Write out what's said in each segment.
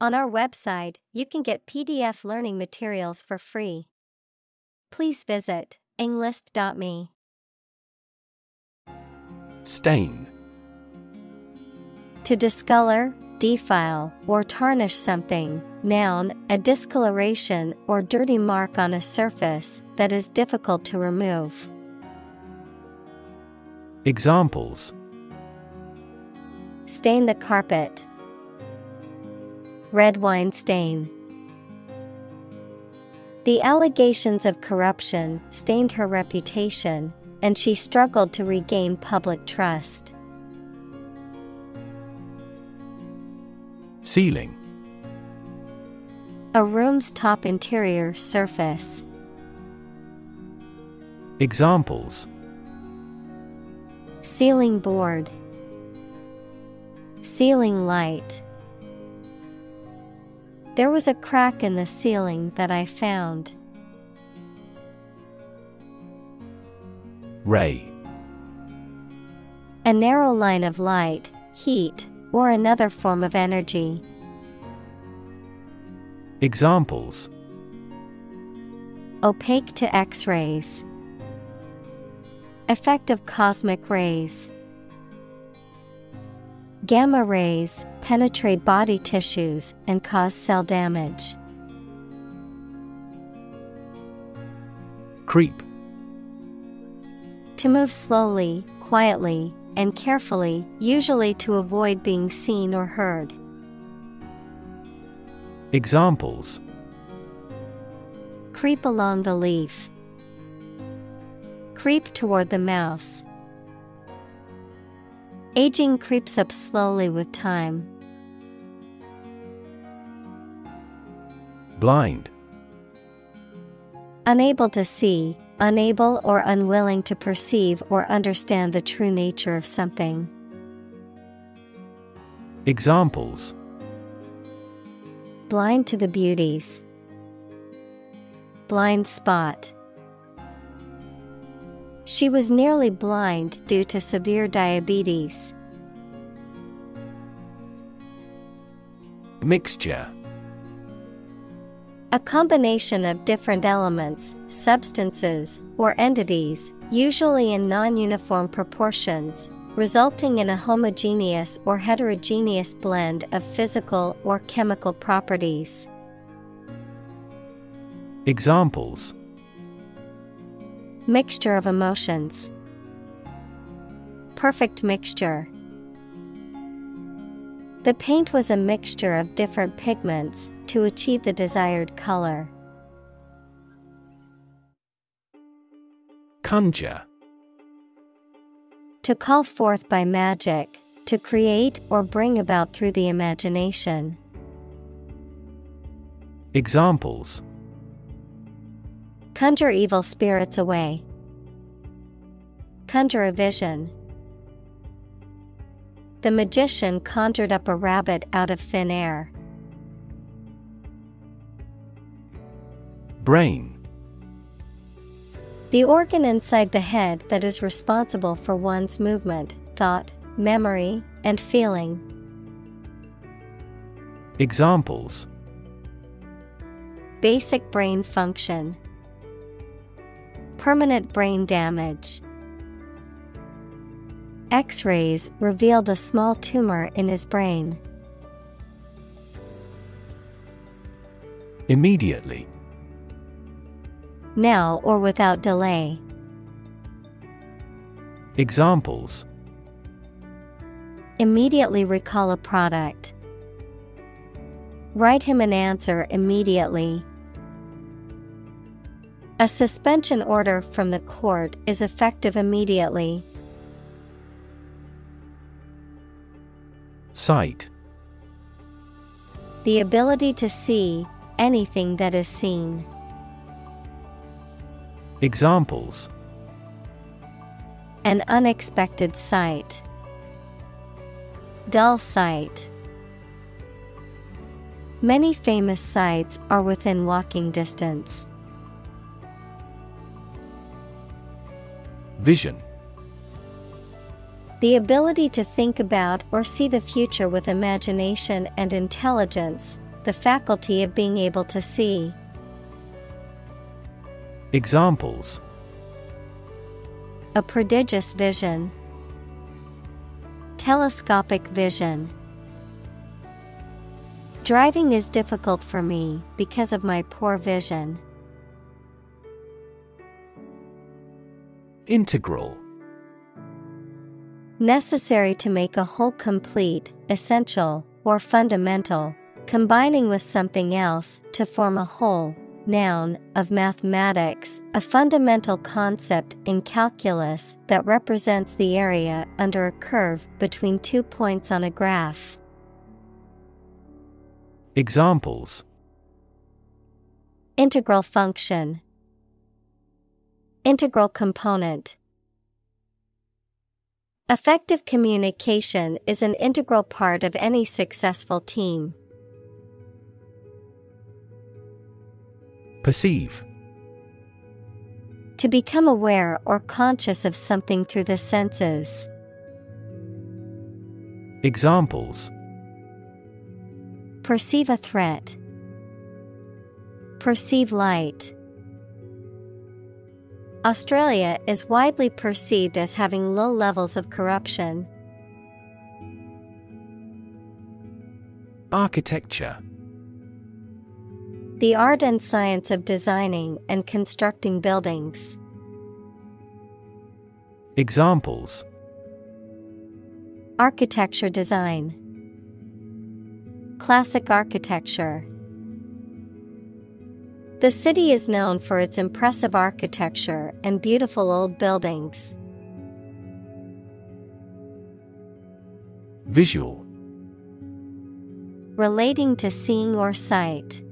On our website, you can get PDF learning materials for free. Please visit englist.me. Stain. To discolor, defile, or tarnish something. Noun, a discoloration or dirty mark on a surface that is difficult to remove. Examples: Stain the carpet. Red wine stain. The allegations of corruption stained her reputation, and she struggled to regain public trust. Ceiling. A room's top interior surface. Examples: Ceiling board. Ceiling light. There was a crack in the ceiling that I found. Ray. A narrow line of light, heat, or another form of energy. Examples: Opaque to X-rays. Effect of cosmic rays. Gamma rays penetrate body tissues and cause cell damage. Creep. To move slowly, quietly, and carefully, usually to avoid being seen or heard. Examples: Creep along the leaf. Creep toward the mouse. Aging creeps up slowly with time. Blind. Unable to see, unable or unwilling to perceive or understand the true nature of something. Examples: Blind to the beauties. Blind spot. She was nearly blind due to severe diabetes. Mixture. A combination of different elements, substances, or entities, usually in non-uniform proportions, resulting in a homogeneous or heterogeneous blend of physical or chemical properties. Examples: Mixture of emotions. Perfect mixture. The paint was a mixture of different pigments to achieve the desired color. Conjure. To call forth by magic, to create or bring about through the imagination. Examples: Conjure evil spirits away. Conjure a vision. The magician conjured up a rabbit out of thin air. Brain. The organ inside the head that is responsible for one's movement, thought, memory, and feeling. Examples: Basic brain function. Permanent brain damage. X-rays revealed a small tumor in his brain. Immediately. Now or without delay. Examples: Immediately recall a product. Write him an answer immediately. A suspension order from the court is effective immediately. Sight. The ability to see anything that is seen. Examples: An unexpected sight. Dull sight. Many famous sights are within walking distance. Vision. The ability to think about or see the future with imagination and intelligence, the faculty of being able to see. Examples: A prodigious vision. Telescopic vision. Driving is difficult for me because of my poor vision. Integral. Necessary to make a whole complete, essential, or fundamental, combining with something else to form a whole. Noun, of mathematics, a fundamental concept in calculus that represents the area under a curve between 2 points on a graph. Examples: Integral function. Integral component. Effective communication is an integral part of any successful team. Perceive. To become aware or conscious of something through the senses. Examples: Perceive a threat. Perceive light. Australia is widely perceived as having low levels of corruption. Architecture. The art and science of designing and constructing buildings. Examples: Architecture design. Classic architecture. The city is known for its impressive architecture and beautiful old buildings. Visual. Relating to seeing or sight.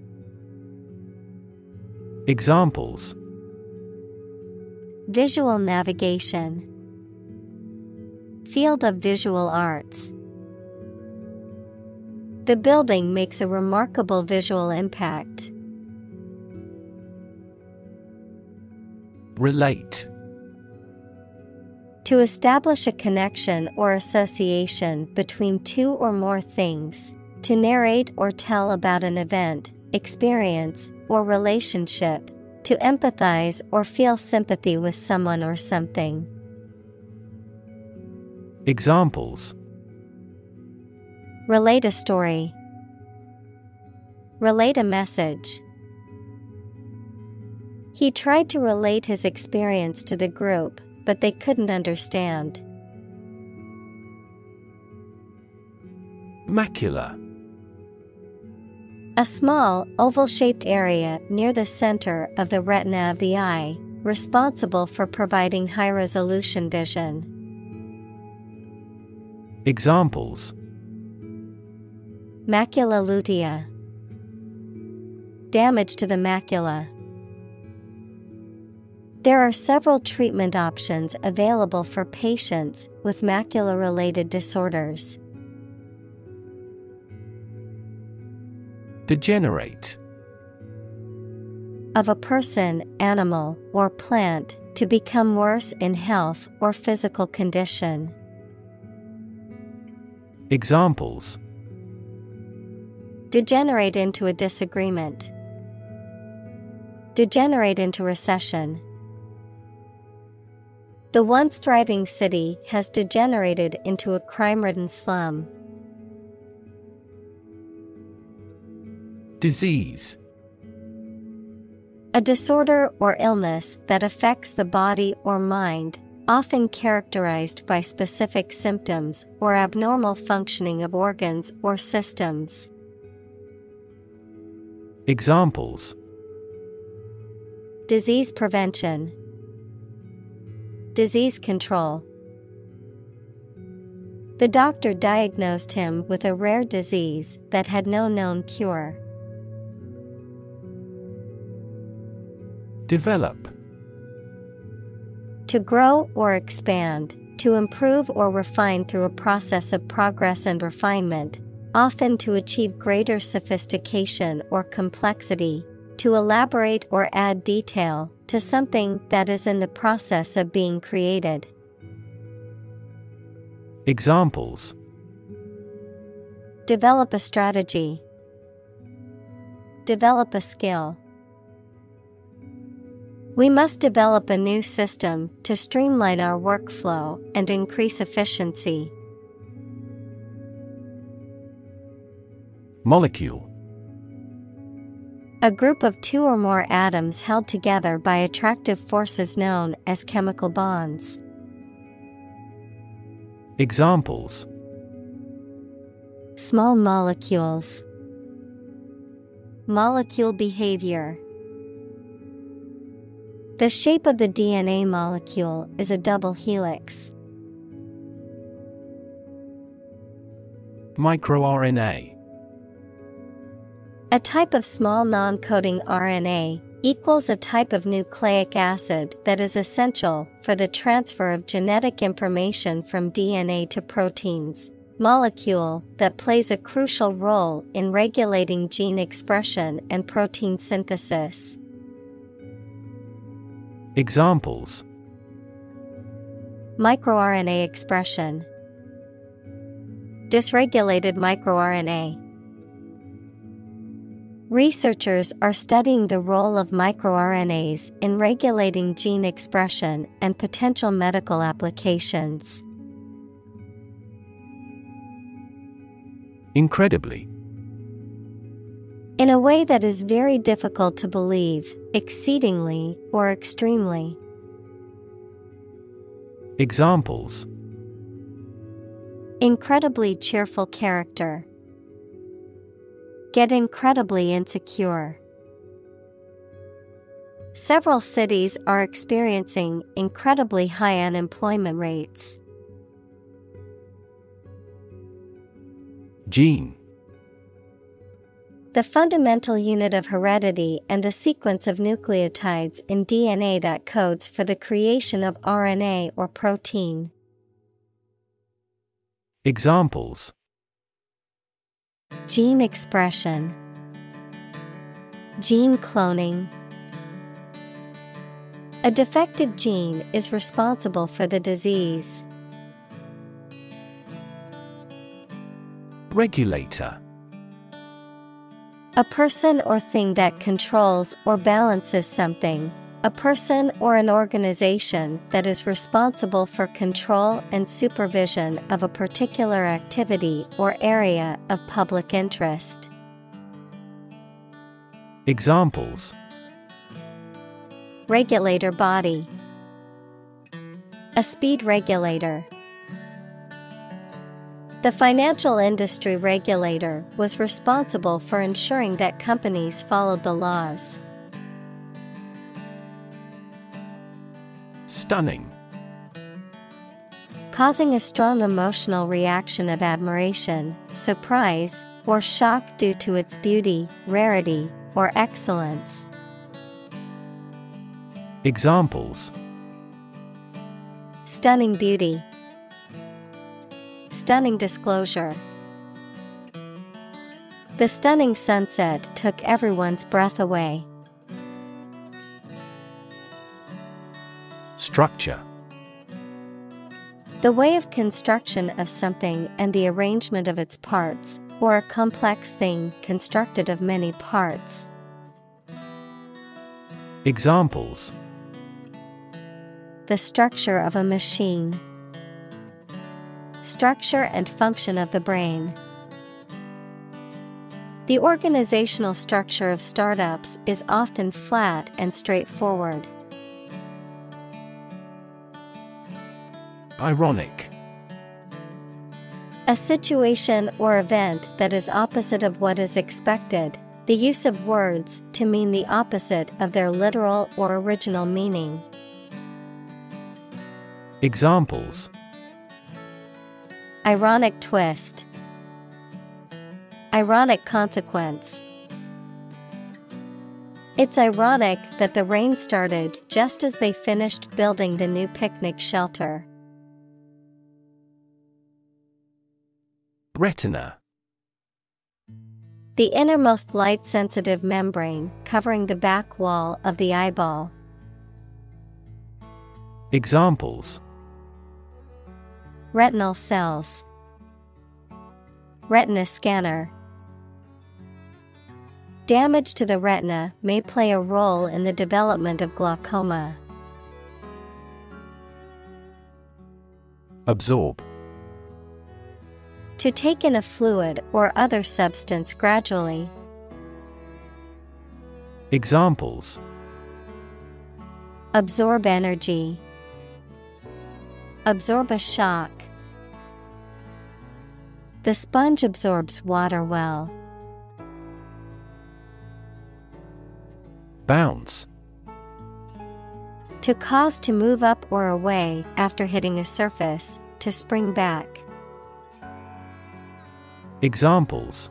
Examples: Visual navigation. Field of visual arts. The building makes a remarkable visual impact. Relate. To establish a connection or association between two or more things. To narrate or tell about an event, experience, or relationship. To empathize or feel sympathy with someone or something. Examples: Relate a story. Relate a message. He tried to relate his experience to the group, but they couldn't understand. Macula. A small, oval-shaped area near the center of the retina of the eye, responsible for providing high-resolution vision. Examples: Macula lutea. Damage to the macula. There are several treatment options available for patients with macula-related disorders. Degenerate. Of a person, animal, or plant, to become worse in health or physical condition. Examples: Degenerate into a disagreement. Degenerate into recession. The once thriving city has degenerated into a crime-ridden slum. Disease. A disorder or illness that affects the body or mind, often characterized by specific symptoms or abnormal functioning of organs or systems. Examples: Disease prevention. Disease control. The doctor diagnosed him with a rare disease that had no known cure. Develop. To grow or expand, to improve or refine through a process of progress and refinement, often to achieve greater sophistication or complexity, to elaborate or add detail to something that is in the process of being created. Examples: Develop a strategy. develop a skill. We must develop a new system to streamline our workflow and increase efficiency. Molecule. A group of two or more atoms held together by attractive forces known as chemical bonds. Examples: Small molecules. Molecule behavior. The shape of the DNA molecule is a double helix. microRNA. A type of small non-coding RNA equals a type of nucleic acid that is essential for the transfer of genetic information from DNA to proteins. Molecule that plays a crucial role in regulating gene expression and protein synthesis. Examples: microRNA expression. Dysregulated microRNA. Researchers are studying the role of microRNAs in regulating gene expression and potential medical applications. Incredibly. In a way that is very difficult to believe, exceedingly, or extremely. Examples: incredibly cheerful character. Get incredibly insecure. Several cities are experiencing incredibly high unemployment rates. Gene. The fundamental unit of heredity and the sequence of nucleotides in DNA that codes for the creation of RNA or protein. Examples: gene expression. Gene cloning. A defective gene is responsible for the disease. Regulator. A person or thing that controls or balances something. A person or an organization that is responsible for control and supervision of a particular activity or area of public interest. Examples: regulator body. A speed regulator. The financial industry regulator was responsible for ensuring that companies followed the laws. Stunning. Causing a strong emotional reaction of admiration, surprise, or shock due to its beauty, rarity, or excellence. Examples: stunning beauty. Stunning disclosure. The stunning sunset took everyone's breath away. Structure. The way of construction of something and the arrangement of its parts, or a complex thing constructed of many parts. Examples: the structure of a machine. Structure and function of the brain. The organizational structure of startups is often flat and straightforward. Ironic. A situation or event that is opposite of what is expected, the use of words to mean the opposite of their literal or original meaning. Examples: ironic twist. Ironic consequence. It's ironic that the rain started just as they finished building the new picnic shelter. Retina. The innermost light-sensitive membrane covering the back wall of the eyeball. Examples: retinal cells. Retina scanner. Damage to the retina may play a role in the development of glaucoma. Absorb. To take in a fluid or other substance gradually. Examples: Absorb energy. Absorb a shock. The sponge absorbs water well. Bounce. To cause to move up or away after hitting a surface, to spring back. Examples: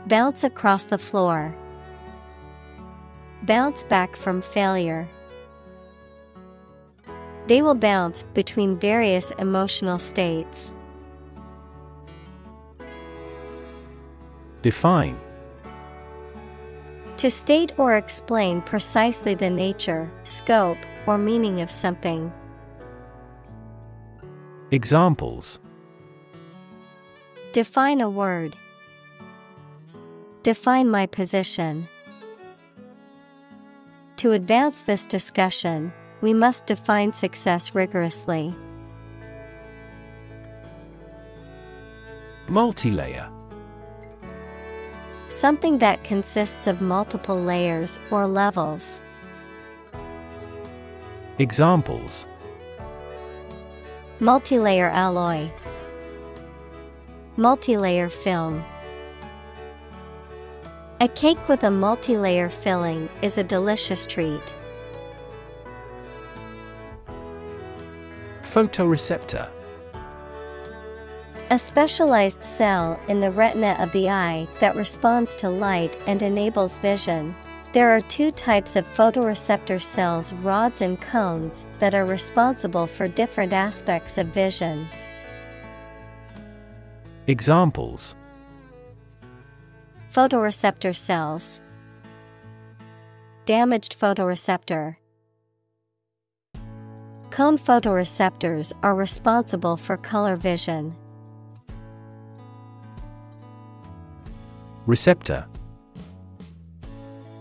Bounce across the floor. Bounce back from failure. They will bounce between various emotional states. Define. To state or explain precisely the nature, scope, or meaning of something. Examples: Define a word. Define my position. To advance this discussion, we must define success rigorously. Multilayer. Something that consists of multiple layers or levels. Examples: Multilayer alloy. Multilayer film. A cake with a multilayer filling is a delicious treat. Photoreceptor. A specialized cell in the retina of the eye that responds to light and enables vision. There are two types of photoreceptor cells, rods and cones, that are responsible for different aspects of vision. Examples: Photoreceptor cells. Damaged photoreceptor. Cone photoreceptors are responsible for color vision. Receptor.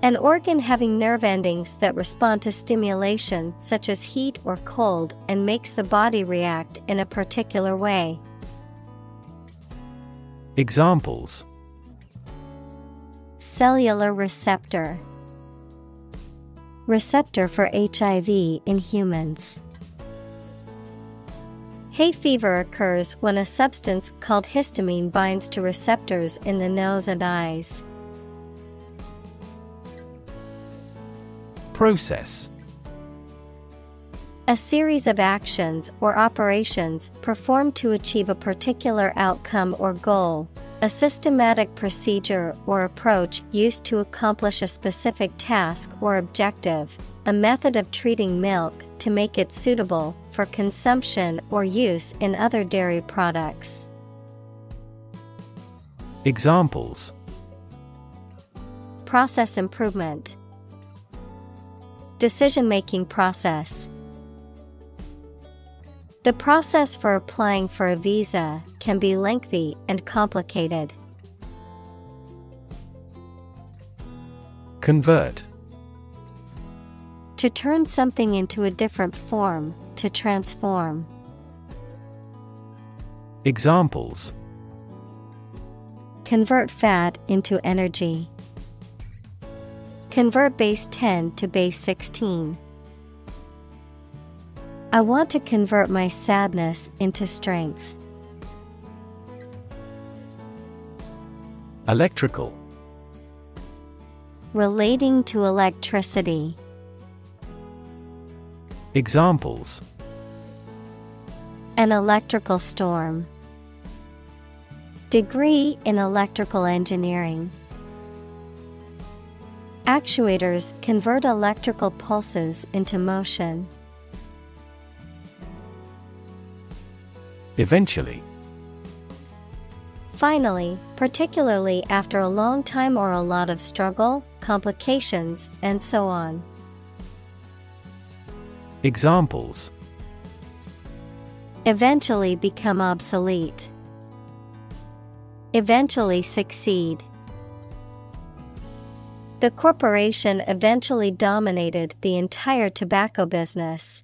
An organ having nerve endings that respond to stimulation such as heat or cold and makes the body react in a particular way. Examples: Cellular receptor. Receptor for HIV in humans. Hay fever occurs when a substance called histamine binds to receptors in the nose and eyes. Process. A series of actions or operations performed to achieve a particular outcome or goal. A systematic procedure or approach used to accomplish a specific task or objective. A method of treating milk to make it suitable for consumption or use in other dairy products. Examples: Process improvement. Decision-making process. The process for applying for a visa can be lengthy and complicated. Convert. To turn something into a different form, to transform. Examples: Convert fat into energy. Convert base 10 to base 16. I want to convert my sadness into strength. Electrical. Relating to electricity. Examples: An electrical storm. Degree in electrical engineering. Actuators convert electrical pulses into motion. Eventually. Finally, particularly after a long time or a lot of struggle, complications, and so on. Examples: Eventually become obsolete. Eventually succeed. The corporation eventually dominated the entire tobacco business.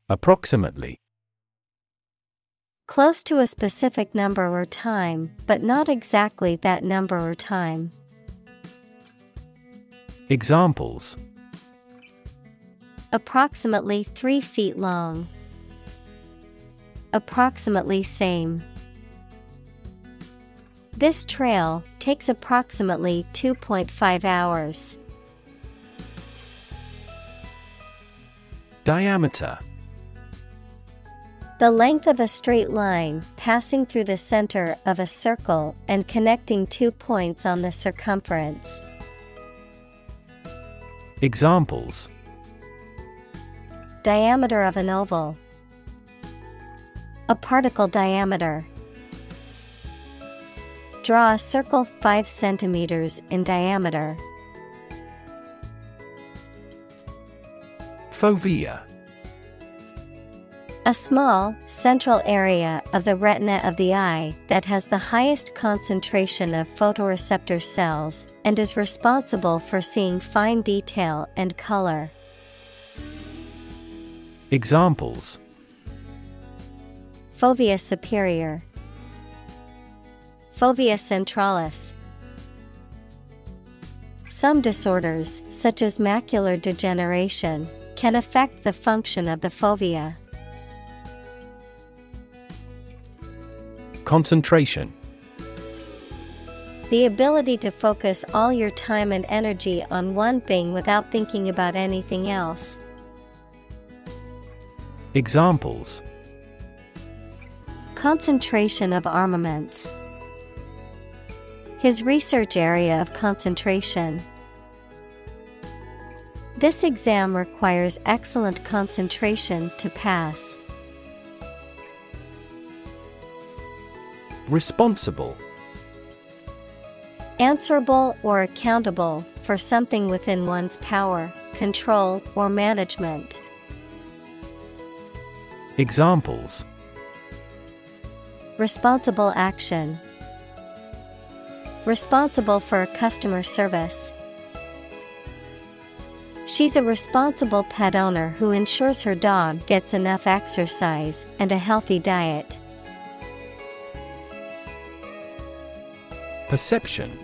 Approximately. Close to a specific number or time, but not exactly that number or time. Examples: approximately 3 feet long. Approximately same. This trail takes approximately 2.5 hours. Diameter. The length of a straight line passing through the center of a circle and connecting 2 points on the circumference. Examples: diameter of an oval. A particle diameter. Draw a circle 5 centimeters in diameter. Fovea. A small, central area of the retina of the eye that has the highest concentration of photoreceptor cells and is responsible for seeing fine detail and color. Examples: Fovea superior. Fovea centralis. Some disorders, such as macular degeneration, can affect the function of the fovea. Concentration. The ability to focus all your time and energy on one thing without thinking about anything else. Examples: concentration of armaments. His research area of concentration. This exam requires excellent concentration to pass. Responsible. Answerable or accountable for something within one's power, control, or management. Examples: responsible action. Responsible for customer service. She's a responsible pet owner who ensures her dog gets enough exercise and a healthy diet. Perception.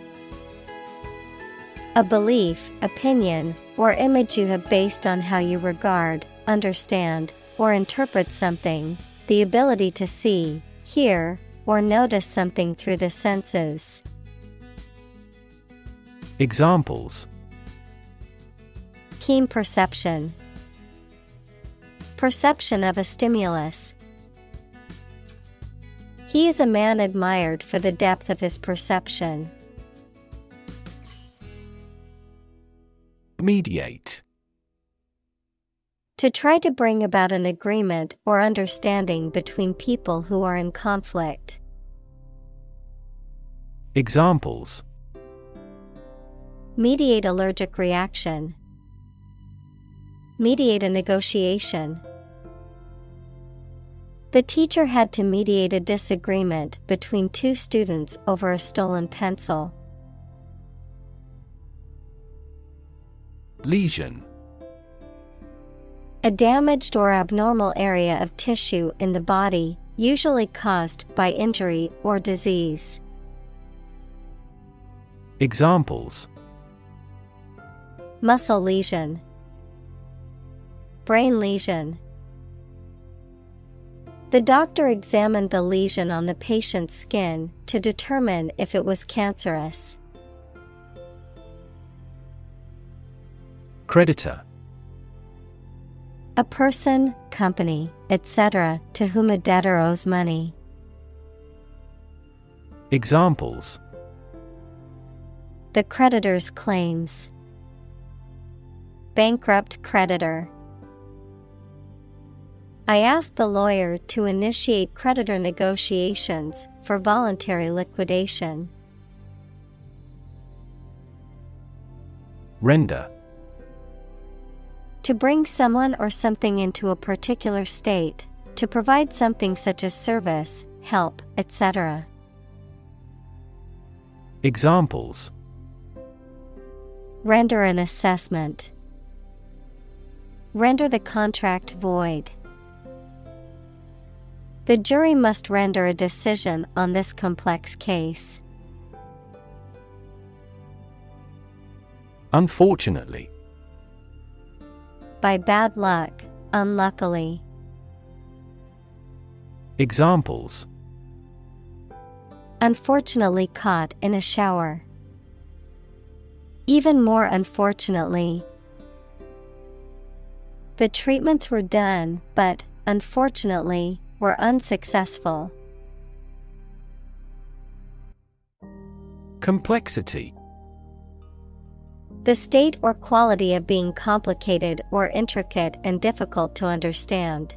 A belief, opinion, or image you have based on how you regard, understand, or interpret something, the ability to see, hear, or notice something through the senses. Examples: keen perception. Perception of a stimulus. He is a man admired for the depth of his perception. Mediate. To try to bring about an agreement or understanding between people who are in conflict. Examples: mediate allergic reaction. Mediate a negotiation. The teacher had to mediate a disagreement between 2 students over a stolen pencil. Lesion. A damaged or abnormal area of tissue in the body, usually caused by injury or disease. Examples: muscle lesion. Brain lesion. The doctor examined the lesion on the patient's skin to determine if it was cancerous. Creditor. A person, company, etc., to whom a debtor owes money. Examples: the creditor's claims. Bankrupt creditor. I asked the lawyer to initiate creditor negotiations for voluntary liquidation. Render. To bring someone or something into a particular state, to provide something such as service, help, etc. Examples: Render an assessment. Render the contract void. The jury must render a decision on this complex case. Unfortunately. By bad luck, unluckily. Examples: Unfortunately caught in a shower. Even more unfortunately. The treatments were done, but, unfortunately, were unsuccessful. Complexity. The state or quality of being complicated or intricate and difficult to understand.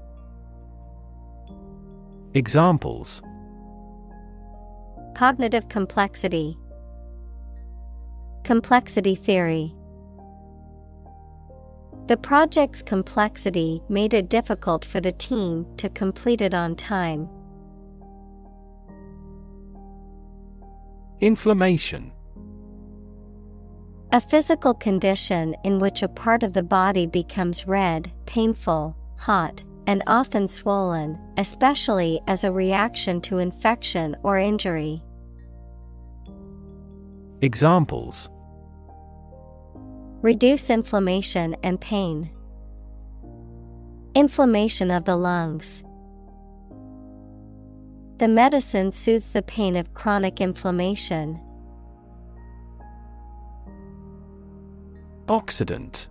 Examples: Cognitive complexity. Complexity theory. The project's complexity made it difficult for the team to complete it on time. Inflammation. A physical condition in which a part of the body becomes red, painful, hot, and often swollen, especially as a reaction to infection or injury. Examples: Reduce inflammation and pain. Inflammation of the lungs. The medicine soothes the pain of chronic inflammation. Oxidant.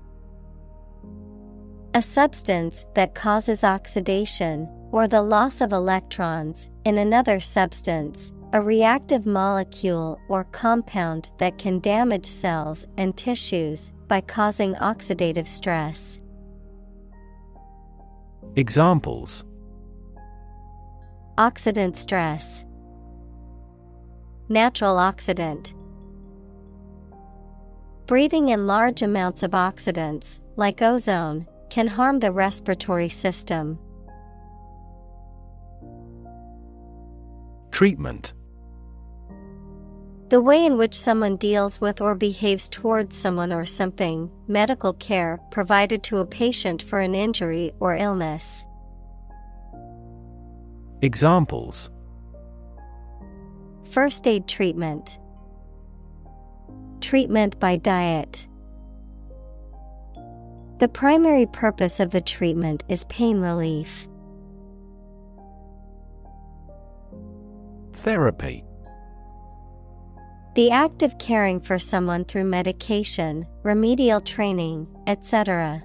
A substance that causes oxidation, or the loss of electrons, in another substance, a reactive molecule or compound that can damage cells and tissues by causing oxidative stress. Examples: Oxidant stress. Natural oxidant. Breathing in large amounts of oxidants, like ozone, can harm the respiratory system. Treatment. The way in which someone deals with or behaves towards someone or something, medical care provided to a patient for an injury or illness. Examples: First aid treatment. Treatment by diet. The primary purpose of the treatment is pain relief. Therapy. The act of caring for someone through medication, remedial training, etc.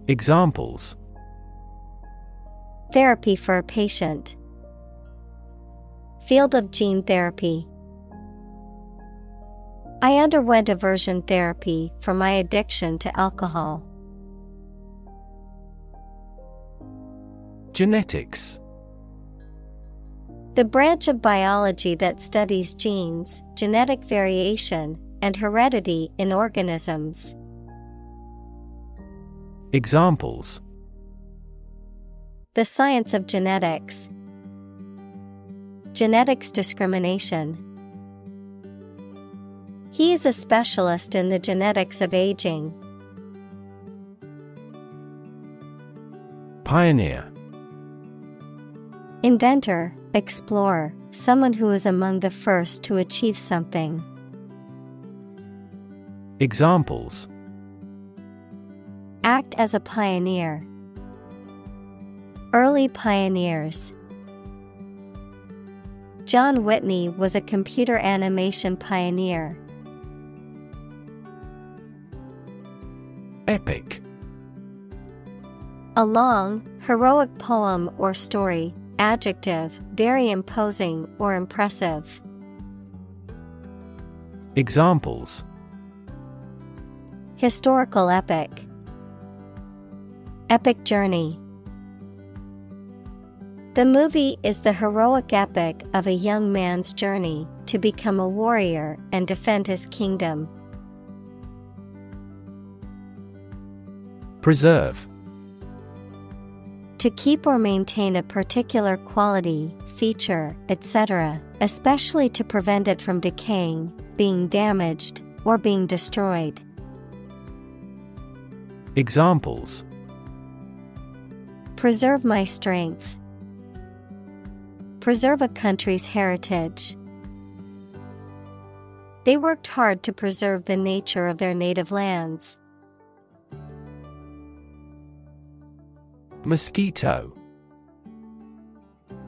Examples: Therapy for a patient. Field of gene therapy. I underwent aversion therapy for my addiction to alcohol. Genetics. The branch of biology that studies genes, genetic variation, and heredity in organisms. Examples: The science of genetics. Genetics discrimination. He is a specialist in the genetics of aging. Pioneer. Inventor, explorer, someone who is among the first to achieve something. Examples: Act as a pioneer. Early pioneers. John Whitney was a computer animation pioneer. Epic. A long, heroic poem or story. Adjective, very imposing or impressive. Examples: Historical epic. Epic journey. The movie is the heroic epic of a young man's journey to become a warrior and defend his kingdom. Preserve. To keep or maintain a particular quality, feature, etc., especially to prevent it from decaying, being damaged, or being destroyed. Examples: Preserve my strength. Preserve a country's heritage. They worked hard to preserve the nature of their native lands. Mosquito.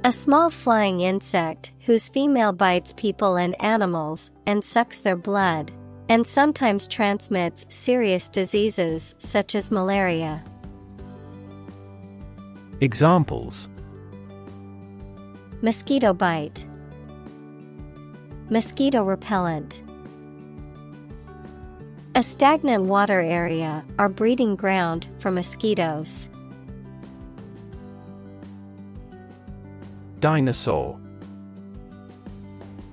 A small flying insect whose female bites people and animals and sucks their blood, and sometimes transmits serious diseases such as malaria. Examples: Mosquito bite. Mosquito repellent. A stagnant water area or breeding ground for mosquitoes. Dinosaur.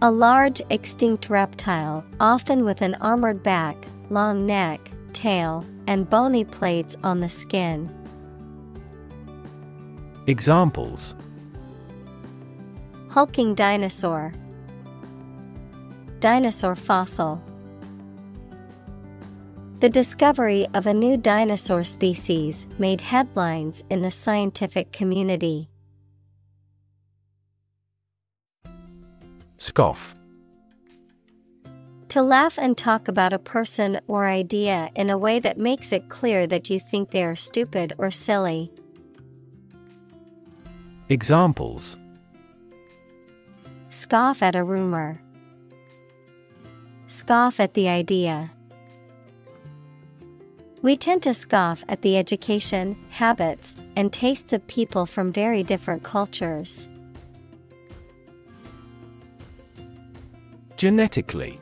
A large extinct reptile, often with an armored back, long neck, tail, and bony plates on the skin. Examples: Hulking dinosaur. Dinosaur fossil. The discovery of a new dinosaur species made headlines in the scientific community. Scoff. To laugh and talk about a person or idea in a way that makes it clear that you think they are stupid or silly. Examples: Scoff at a rumor. Scoff at the idea. We tend to scoff at the education, habits, and tastes of people from very different cultures. Genetically.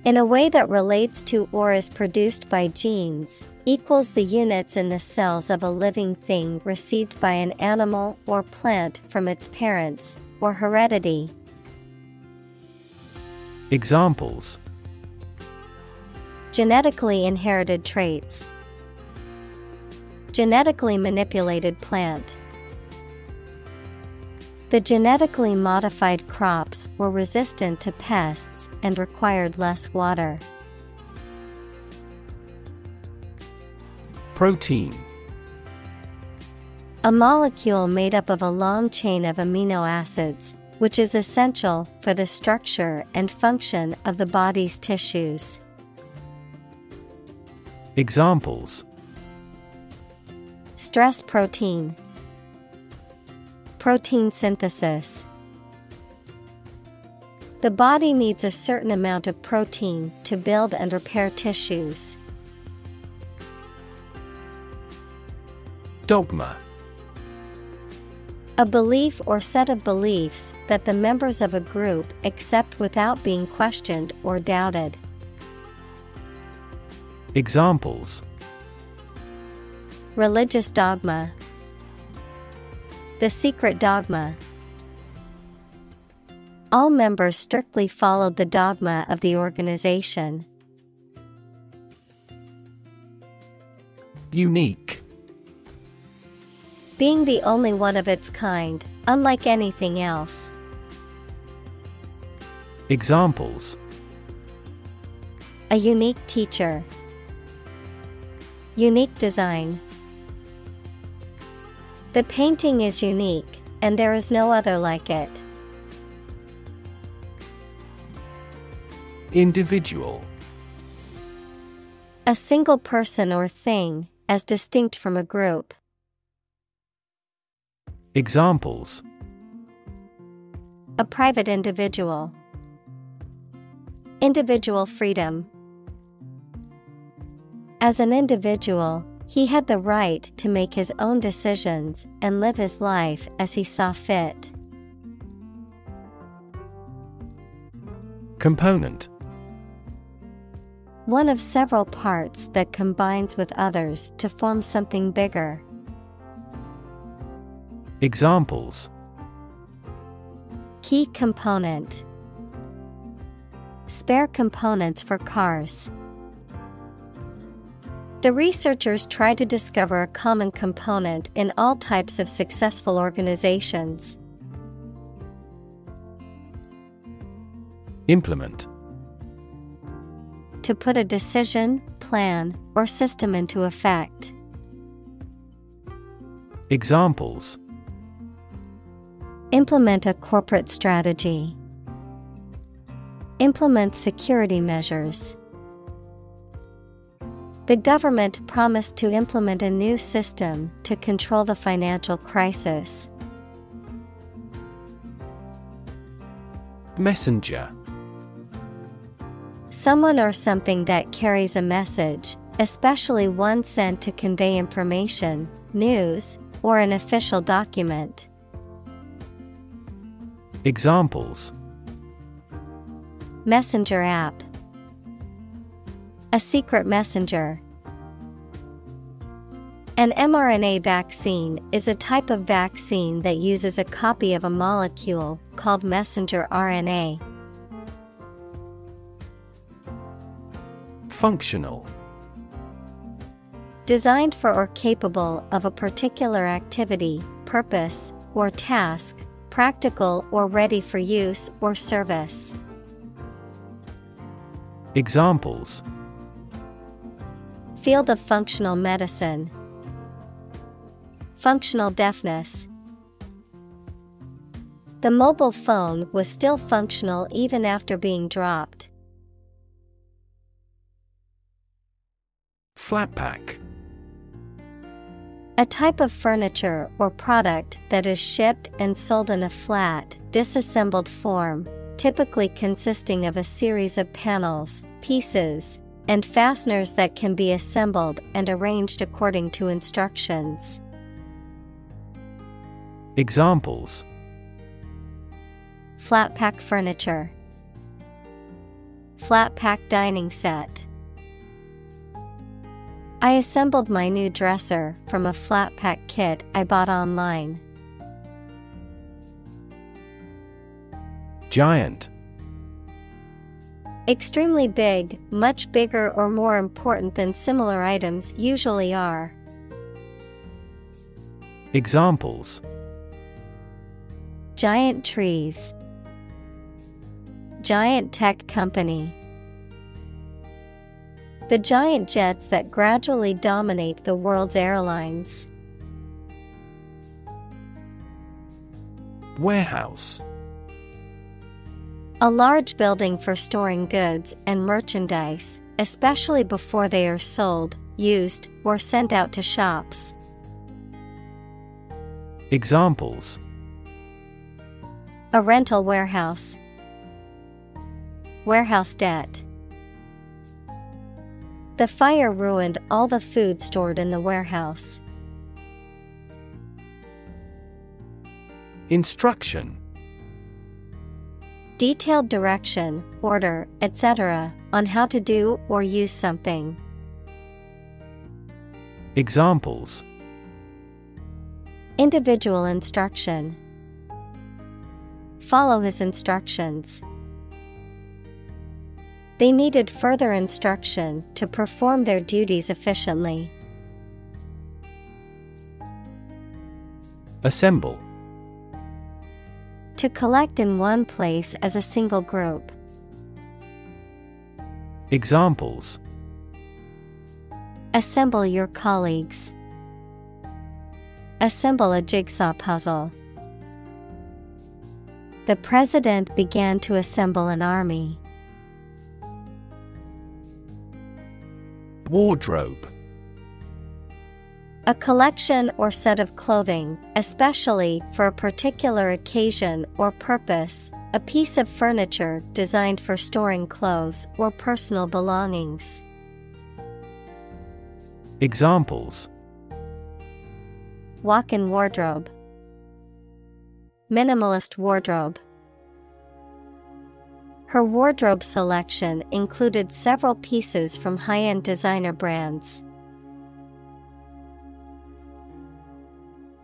In a way that relates to or is produced by genes, equals the units in the cells of a living thing received by an animal or plant from its parents, or heredity. Examples: Genetically inherited traits. Genetically manipulated plant. The genetically modified crops were resistant to pests and required less water. Protein. A molecule made up of a long chain of amino acids, which is essential for the structure and function of the body's tissues. Examples: Stress protein. Protein synthesis. The body needs a certain amount of protein to build and repair tissues. Dogma. A belief or set of beliefs that the members of a group accept without being questioned or doubted. Examples: Religious dogma. The secret dogma. All members strictly followed the dogma of the organization. Unique. Being the only one of its kind, unlike anything else. Examples: A unique teacher. Unique design. The painting is unique, and there is no other like it. Individual. A single person or thing, as distinct from a group. Examples: A private individual. Individual freedom. As an individual, he had the right to make his own decisions and live his life as he saw fit. Component. One of several parts that combines with others to form something bigger. Examples: Key component. Spare components for cars. The researchers try to discover a common component in all types of successful organizations. Implement. To put a decision, plan, or system into effect. Examples: Implement a corporate strategy. Implement security measures. The government promised to implement a new system to control the financial crisis. Messenger. Someone or something that carries a message, especially one sent to convey information, news, or an official document. Examples: Messenger app. A secret messenger. An mRNA vaccine is a type of vaccine that uses a copy of a molecule called messenger RNA. Functional. Designed for or capable of a particular activity, purpose, or task, practical or ready for use or service. Examples: Field of functional medicine. Functional deafness. The mobile phone was still functional even after being dropped. Flat pack. A type of furniture or product that is shipped and sold in a flat, disassembled form, typically consisting of a series of panels, pieces, and fasteners that can be assembled and arranged according to instructions. Examples: Flat pack furniture. Flat pack dining set. I assembled my new dresser from a flat pack kit I bought online. Giant. Extremely big, much bigger or more important than similar items usually are. Examples: Giant trees. Giant tech company. The giant jets that gradually dominate the world's airlines. Warehouse. A large building for storing goods and merchandise, especially before they are sold, used, or sent out to shops. Examples: A rental warehouse. Warehouse debt. The fire ruined all the food stored in the warehouse. Instruction. Detailed direction, order, etc., on how to do or use something. Examples: Individual instruction. Follow his instructions. They needed further instruction to perform their duties efficiently. Assemble. To collect in one place as a single group. Examples: Assemble your colleagues. Assemble a jigsaw puzzle. The president began to assemble an army. Wardrobe. A collection or set of clothing, especially for a particular occasion or purpose, a piece of furniture designed for storing clothes or personal belongings. Examples: Walk-in wardrobe. Minimalist wardrobe. Her wardrobe selection included several pieces from high-end designer brands.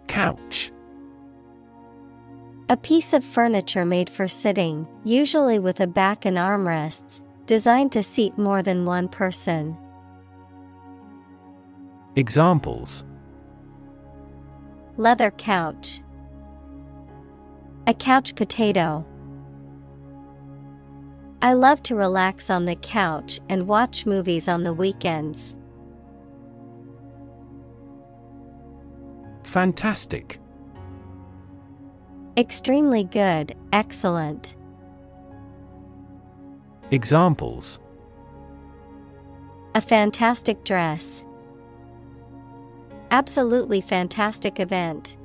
Couch. A piece of furniture made for sitting, usually with a back and armrests, designed to seat more than one person. Examples: Leather couch. A couch potato. I love to relax on the couch and watch movies on the weekends. Fantastic. Extremely good, excellent. Examples: A fantastic dress. Absolutely fantastic event.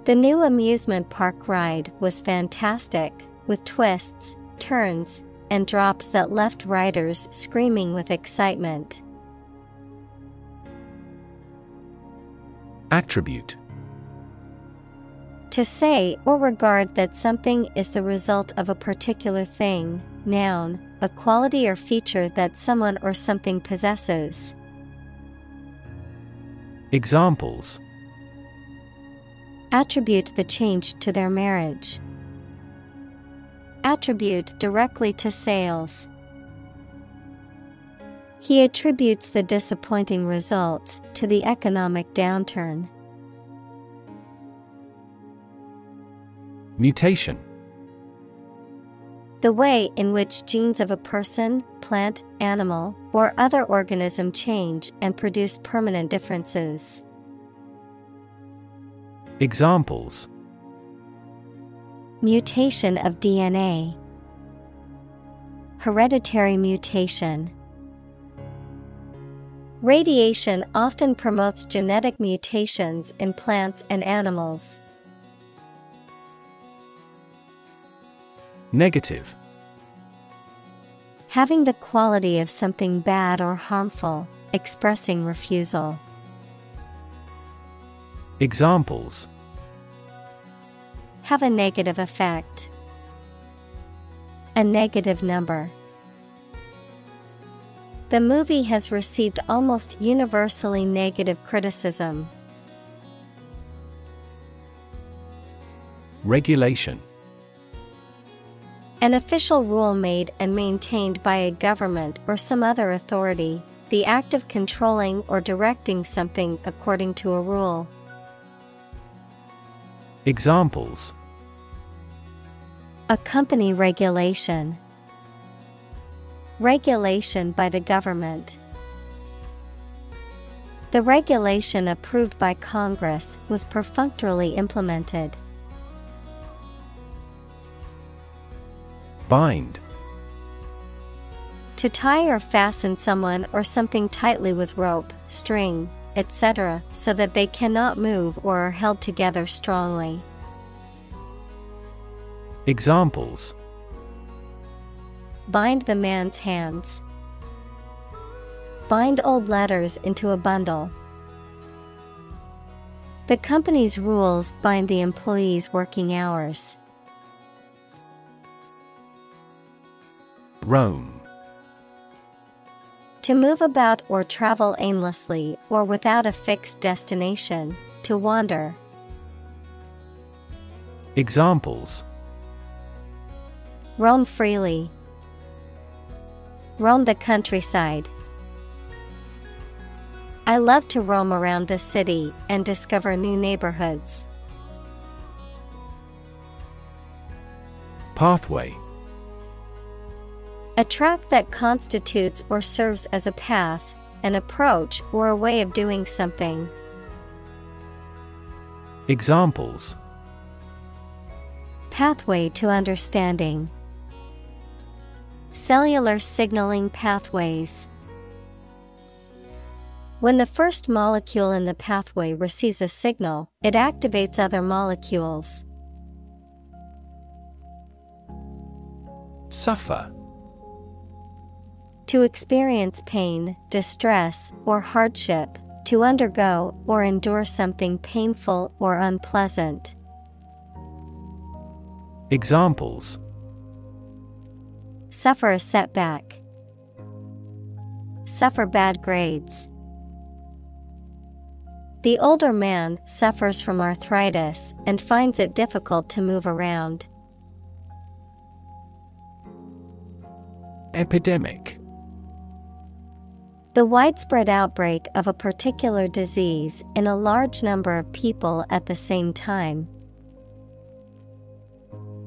The new amusement park ride was fantastic, with twists, turns, and drops that left riders screaming with excitement. Attribute: To say or regard that something is the result of a particular thing, noun, a quality or feature that someone or something possesses. Examples: Attribute the change to their marriage. Attribute directly to sales. He attributes the disappointing results to the economic downturn. Mutation: The way in which genes of a person, plant, animal, or other organism change and produce permanent differences. Examples: Mutation of DNA. Hereditary mutation. Radiation often promotes genetic mutations in plants and animals. Negative: Having the quality of something bad or harmful, expressing refusal. Examples: Have a negative effect. A negative number. The movie has received almost universally negative criticism. Regulation: An official rule made and maintained by a government or some other authority, the act of controlling or directing something according to a rule. Examples: A company regulation. Regulation by the government. The regulation approved by Congress was perfunctorily implemented. Bind: To tie or fasten someone or something tightly with rope, string, etc., so that they cannot move or are held together strongly. Examples: Bind the man's hands. Bind old letters into a bundle. The company's rules bind the employees' working hours. Roam: To move about or travel aimlessly or without a fixed destination, to wander. Examples: Roam freely. Roam the countryside. I love to roam around the city and discover new neighborhoods. Pathway: A track that constitutes or serves as a path, an approach, or a way of doing something. Examples: Pathway to understanding. Cellular signaling pathways. When the first molecule in the pathway receives a signal, it activates other molecules. Suffer: To experience pain, distress, or hardship, to undergo or endure something painful or unpleasant. Examples: Suffer a setback. Suffer bad grades. The older man suffers from arthritis and finds it difficult to move around. Epidemic: The widespread outbreak of a particular disease in a large number of people at the same time.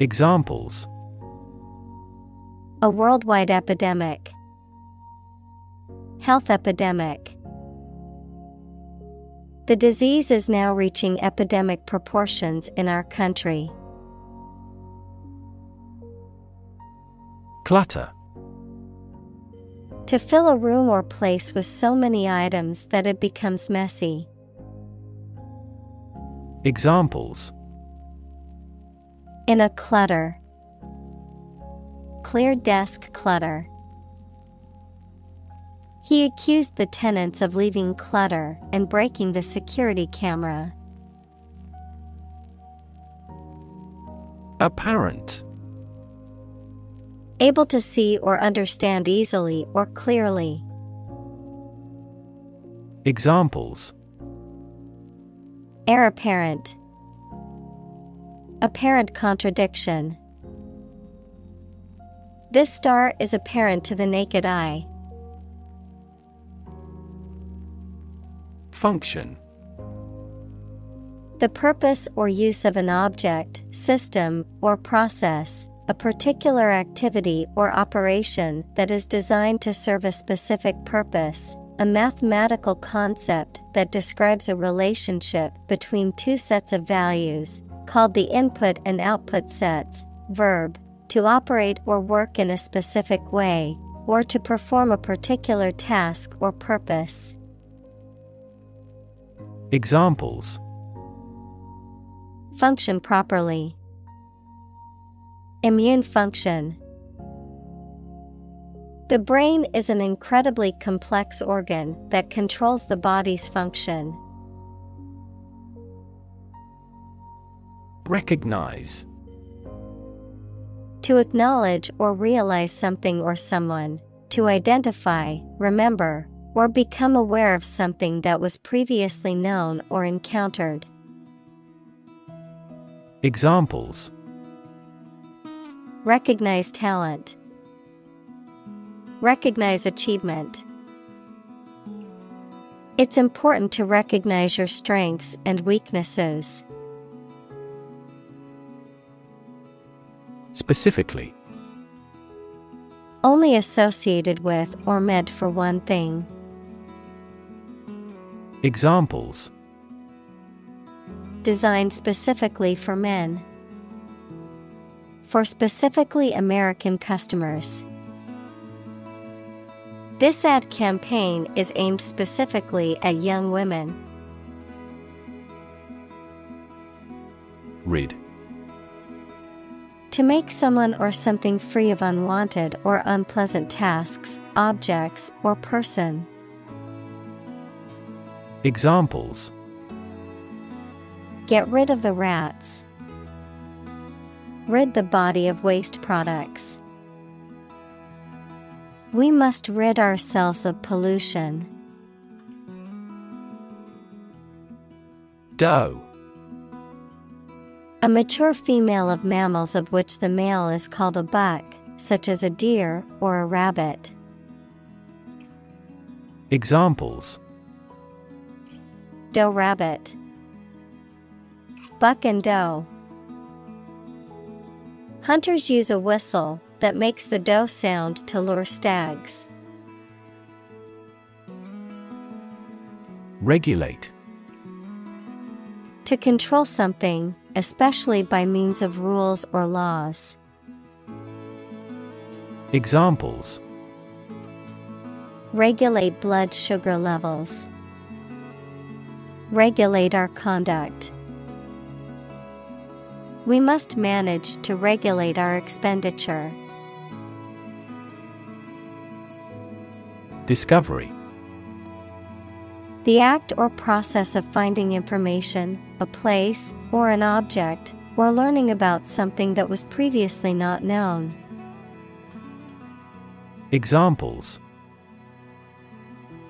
Examples: A worldwide epidemic. Health epidemic. The disease is now reaching epidemic proportions in our country. Clutter. To fill a room or place with so many items that it becomes messy. Examples: In a clutter. Clear desk clutter. He accused the tenants of leaving clutter and breaking the security camera. Apparent. Able to see or understand easily or clearly. Examples: Heir apparent. Apparent contradiction. This star is apparent to the naked eye. Function. The purpose or use of an object, system, or process, a particular activity or operation that is designed to serve a specific purpose, a mathematical concept that describes a relationship between two sets of values, called the input and output sets. Verb, to operate or work in a specific way, or to perform a particular task or purpose. Examples: Function properly. Immune function. The brain is an incredibly complex organ that controls the body's function. Recognize. To acknowledge or realize something or someone, to identify, remember, or become aware of something that was previously known or encountered. Examples: Recognize talent. Recognize achievement. It's important to recognize your strengths and weaknesses. Specifically. Only associated with or meant for one thing. Examples: Designed specifically for men. For specifically American customers. This ad campaign is aimed specifically at young women. Rid. To make someone or something free of unwanted or unpleasant tasks, objects, or person. Examples: Get rid of the rats. Rid the body of waste products. We must rid ourselves of pollution. Doe. A mature female of mammals of which the male is called a buck, such as a deer or a rabbit. Examples: Doe rabbit. Buck and doe. Hunters use a whistle that makes the doe sound to lure stags. Regulate. To control something, especially by means of rules or laws. Examples: Regulate blood sugar levels. Regulate our conduct. We must manage to regulate our expenditure. Discovery. The act or process of finding information, a place, or an object, or learning about something that was previously not known. Examples: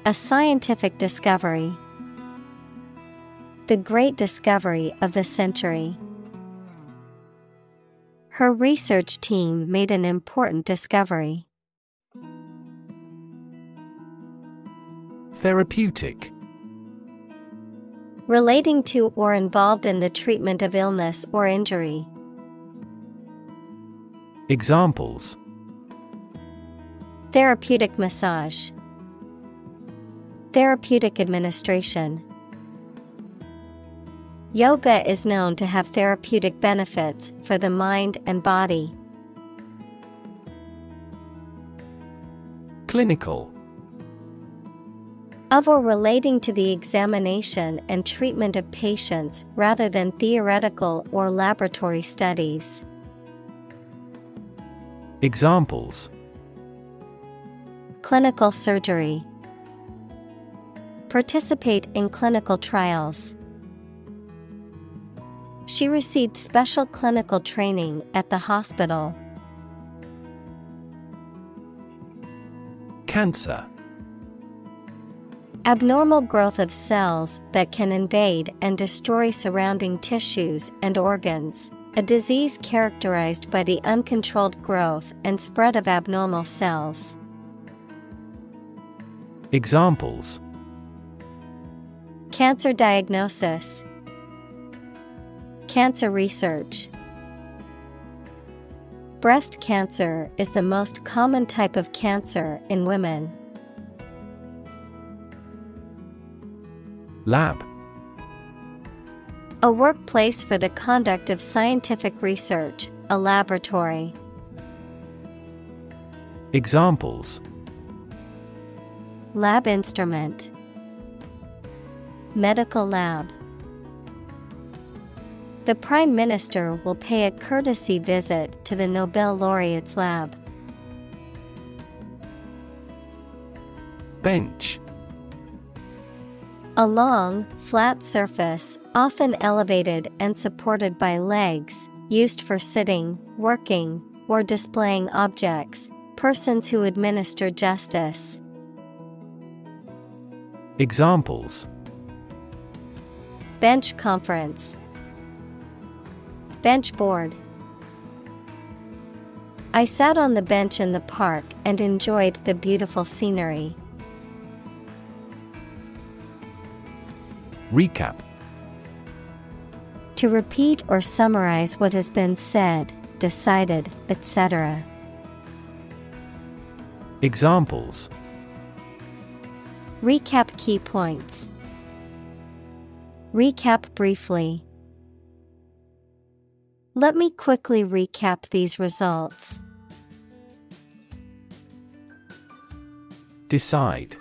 A scientific discovery. The great discovery of the century. Her research team made an important discovery. Therapeutic. Relating to or involved in the treatment of illness or injury. Examples: Therapeutic massage. Therapeutic administration. Yoga is known to have therapeutic benefits for the mind and body. Clinical. Of or relating to the examination and treatment of patients rather than theoretical or laboratory studies. Examples: clinical surgery, participate in clinical trials. She received special clinical training at the hospital. Cancer. Abnormal growth of cells that can invade and destroy surrounding tissues and organs. A disease characterized by the uncontrolled growth and spread of abnormal cells. Examples: cancer diagnosis, cancer research. Breast cancer is the most common type of cancer in women. Lab. A workplace for the conduct of scientific research, a laboratory. Examples: lab instrument, medical lab. The Prime Minister will pay a courtesy visit to the Nobel laureate's lab. Bench. A long, flat surface, often elevated and supported by legs, used for sitting, working, or displaying objects. Persons who administer justice. Examples: bench conference, bench board. I sat on the bench in the park and enjoyed the beautiful scenery. Recap. To repeat or summarize what has been said, decided, etc. Examples: recap key points. Recap briefly. Let me quickly recap these results. Decide.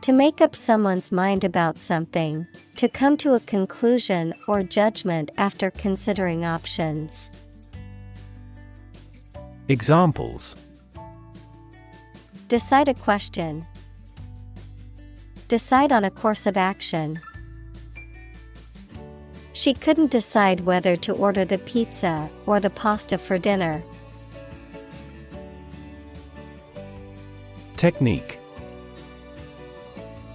To make up someone's mind about something, to come to a conclusion or judgment after considering options. Examples: decide a question. Decide on a course of action. She couldn't decide whether to order the pizza or the pasta for dinner. Technique.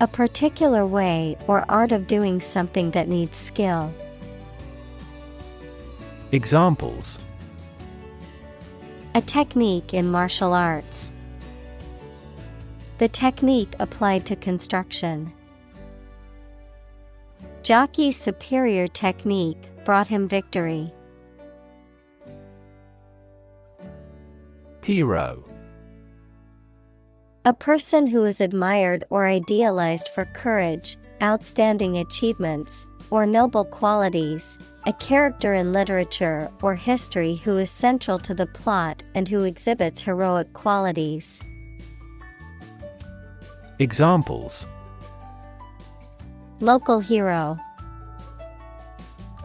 A particular way or art of doing something that needs skill. Examples: a technique in martial arts. The technique applied to construction. Jockey's superior technique brought him victory. Hero. A person who is admired or idealized for courage, outstanding achievements, or noble qualities, a character in literature or history who is central to the plot and who exhibits heroic qualities. Examples: local hero,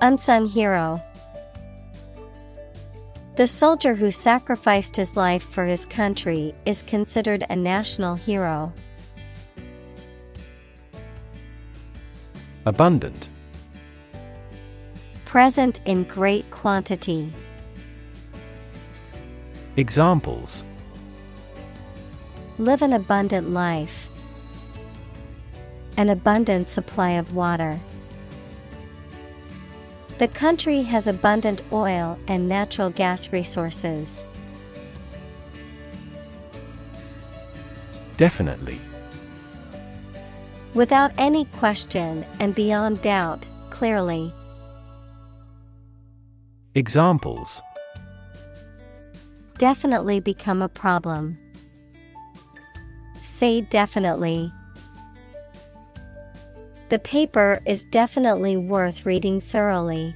unsung hero. The soldier who sacrificed his life for his country is considered a national hero. Abundant. Present in great quantity. Examples: live an abundant life. An abundant supply of water. The country has abundant oil and natural gas resources. Definitely. Without any question and beyond doubt, clearly. definitely become a problem. Say definitely. The paper is definitely worth reading thoroughly.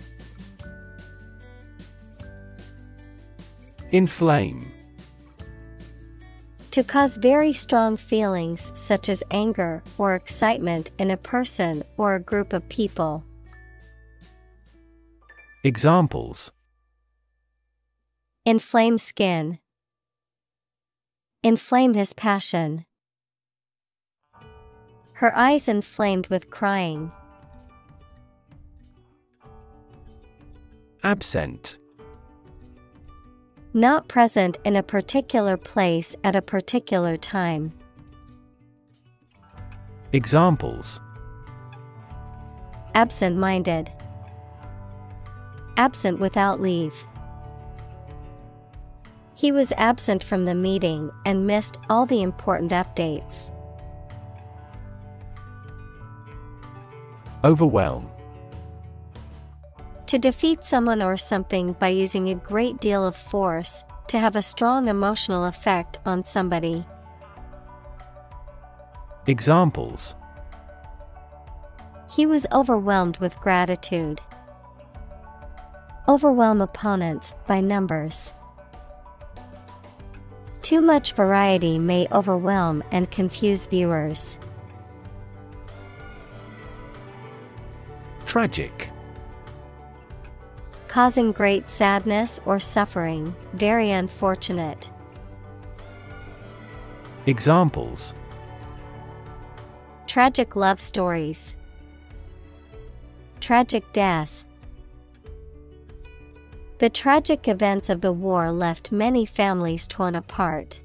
Inflame. To cause very strong feelings such as anger or excitement in a person or a group of people. Examples: inflame skin, inflame his passion. Her eyes inflamed with crying. Absent. Not present in a particular place at a particular time. Examples: absent-minded, absent without leave. He was absent from the meeting and missed all the important updates. Overwhelm. To defeat someone or something by using a great deal of force, to have a strong emotional effect on somebody. Examples: he was overwhelmed with gratitude. Overwhelm opponents by numbers. Too much variety may overwhelm and confuse viewers. Tragic. Causing great sadness or suffering, very unfortunate. Examples: tragic love stories. Tragic death. The tragic events of the war left many families torn apart.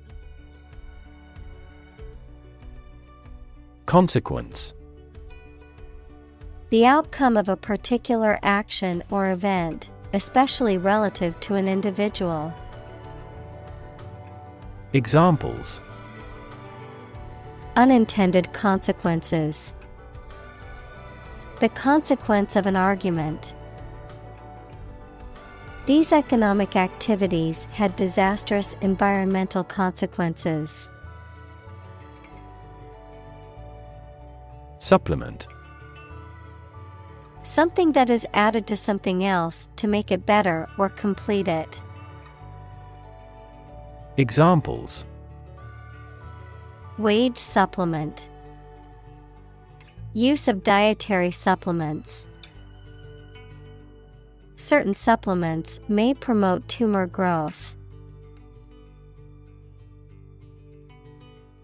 Consequence. The outcome of a particular action or event, especially relative to an individual. Examples: unintended consequences. The consequence of an argument. These economic activities had disastrous environmental consequences. Supplement. Something that is added to something else to make it better or complete it. Examples: wage supplement. Use of dietary supplements. Certain supplements may promote tumor growth.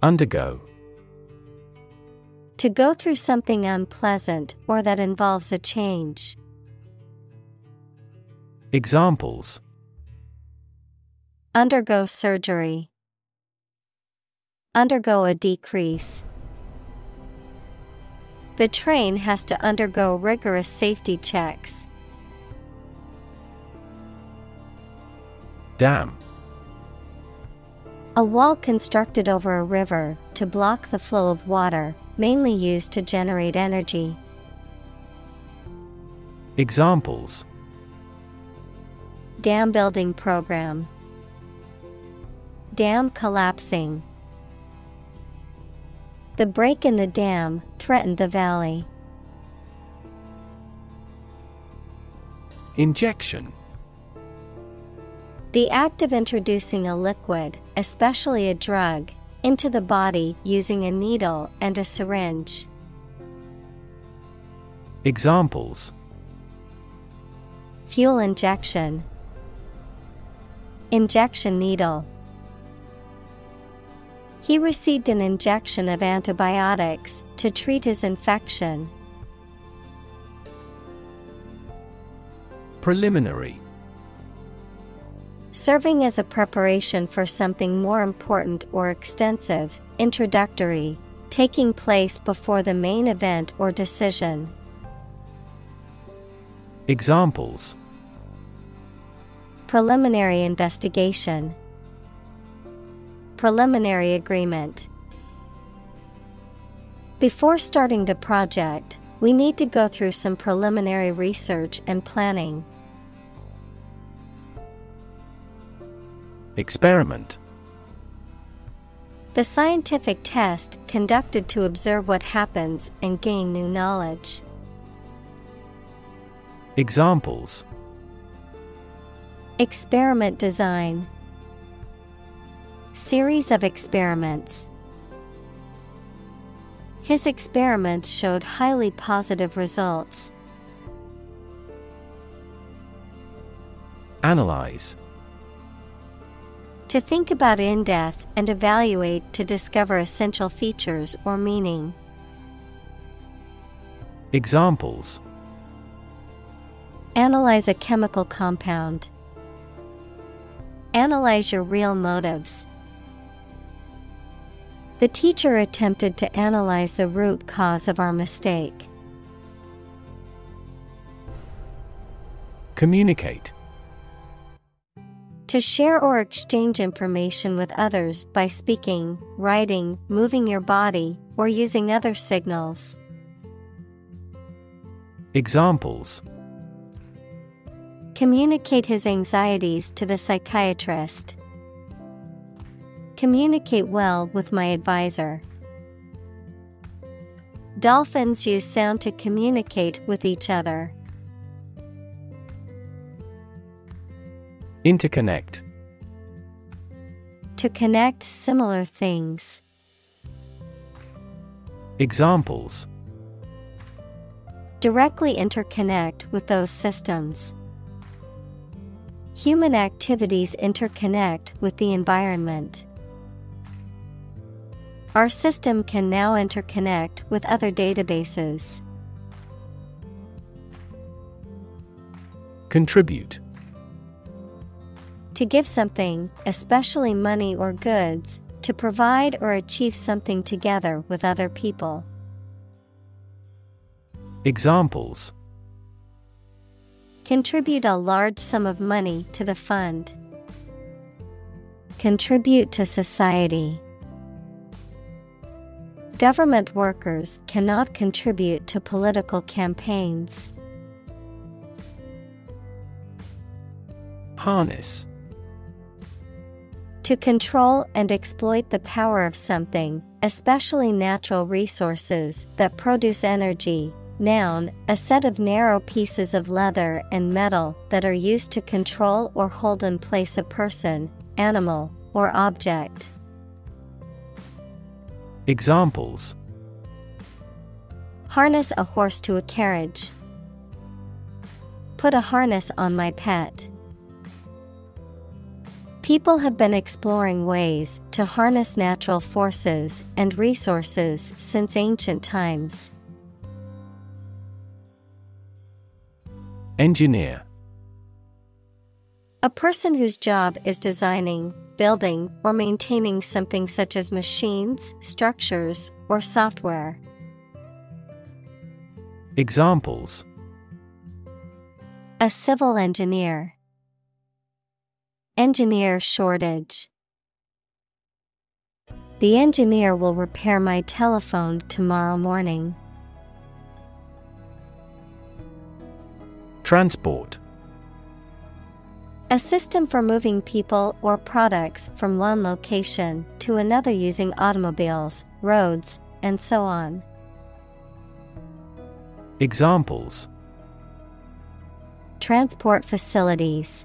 Undergo. To go through something unpleasant or that involves a change. Examples: undergo surgery. Undergo a decrease. The train has to undergo rigorous safety checks. Dam. A wall constructed over a river to block the flow of water, mainly used to generate energy. Examples: dam building program. Dam collapsing. The break in the dam threatened the valley. Injection. The act of introducing a liquid, especially a drug, into the body using a needle and a syringe. Examples: fuel injection. Injection needle. He received an injection of antibiotics to treat his infection. Preliminary. Serving as a preparation for something more important or extensive, introductory, taking place before the main event or decision. Examples: preliminary investigation. Preliminary agreement. Before starting the project, we need to go through some preliminary research and planning. Experiment. The scientific test conducted to observe what happens and gain new knowledge. Examples. Experiment design. Series of experiments. His experiments showed highly positive results. Analyze. To think about in depth and evaluate to discover essential features or meaning. Examples. Analyze a chemical compound. Analyze your real motives. The teacher attempted to analyze the root cause of our mistake. Communicate. To share or exchange information with others by speaking, writing, moving your body, or using other signals. Examples. Communicate his anxieties to the psychiatrist. Communicate well with my advisor. Dolphins use sound to communicate with each other. Interconnect. To connect similar things. Examples. Directly interconnect with those systems. Human activities interconnect with the environment. Our system can now interconnect with other databases. Contribute. To give something, especially money or goods, to provide or achieve something together with other people. Examples. Contribute a large sum of money to the fund. Contribute to society. Government workers cannot contribute to political campaigns. Harness. To control and exploit the power of something, especially natural resources that produce energy. Noun, a set of narrow pieces of leather and metal that are used to control or hold in place a person, animal, or object. Examples. Harness a horse to a carriage. Put a harness on my pet. People have been exploring ways to harness natural forces and resources since ancient times. Engineer. A person whose job is designing, building, or maintaining something such as machines, structures, or software. Examples. A civil engineer. Engineer shortage. The engineer will repair my telephone tomorrow morning. Transport. A system for moving people or products from one location to another using automobiles, roads, and so on. Examples. Transport facilities.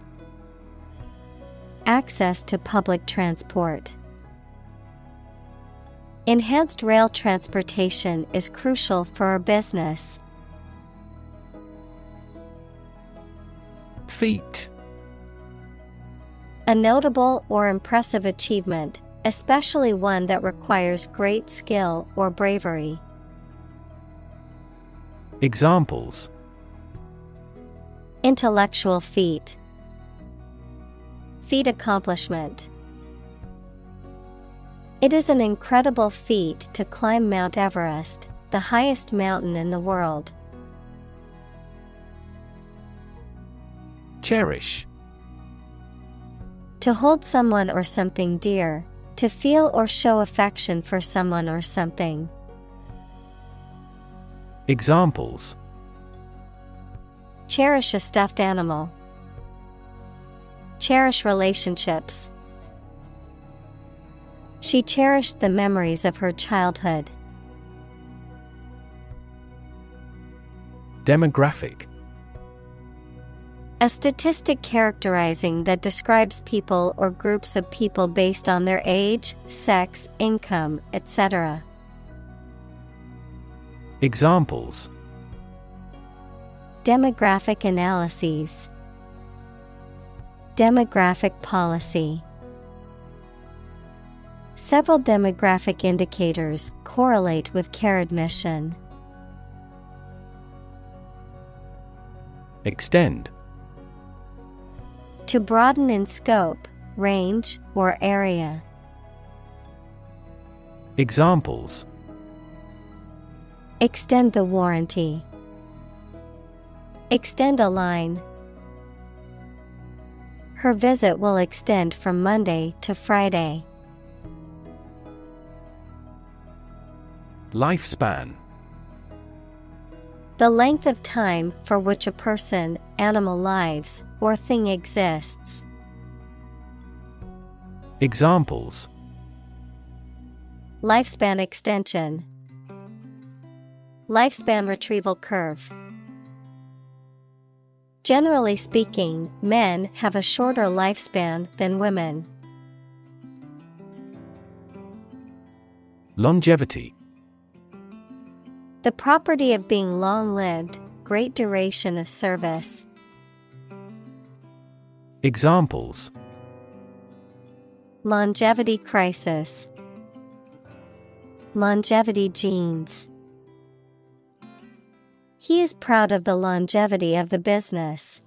Access to public transport. Enhanced rail transportation is crucial for our business. Feat. A notable or impressive achievement, especially one that requires great skill or bravery. Examples. Intellectual feat. Feat accomplishment. It is an incredible feat to climb Mount Everest, the highest mountain in the world. Cherish. To hold someone or something dear, to feel or show affection for someone or something. Examples. Cherish a stuffed animal. Cherish relationships. She cherished the memories of her childhood. Demographic. A statistic characterizing that describes people or groups of people based on their age, sex, income, etc. Examples: demographic analyses, demographic policy. Several demographic indicators correlate with care admission. Extend. To broaden in scope, range, or area. Examples: extend the warranty, extend a line. Her visit will extend from Monday to Friday. Lifespan. The length of time for which a person, animal lives, or thing exists. Examples: lifespan extension, lifespan retrieval curve. Generally speaking, men have a shorter lifespan than women. Longevity. The property of being long-lived, great duration of service. Examples: longevity crisis, longevity genes. He is proud of the longevity of the business.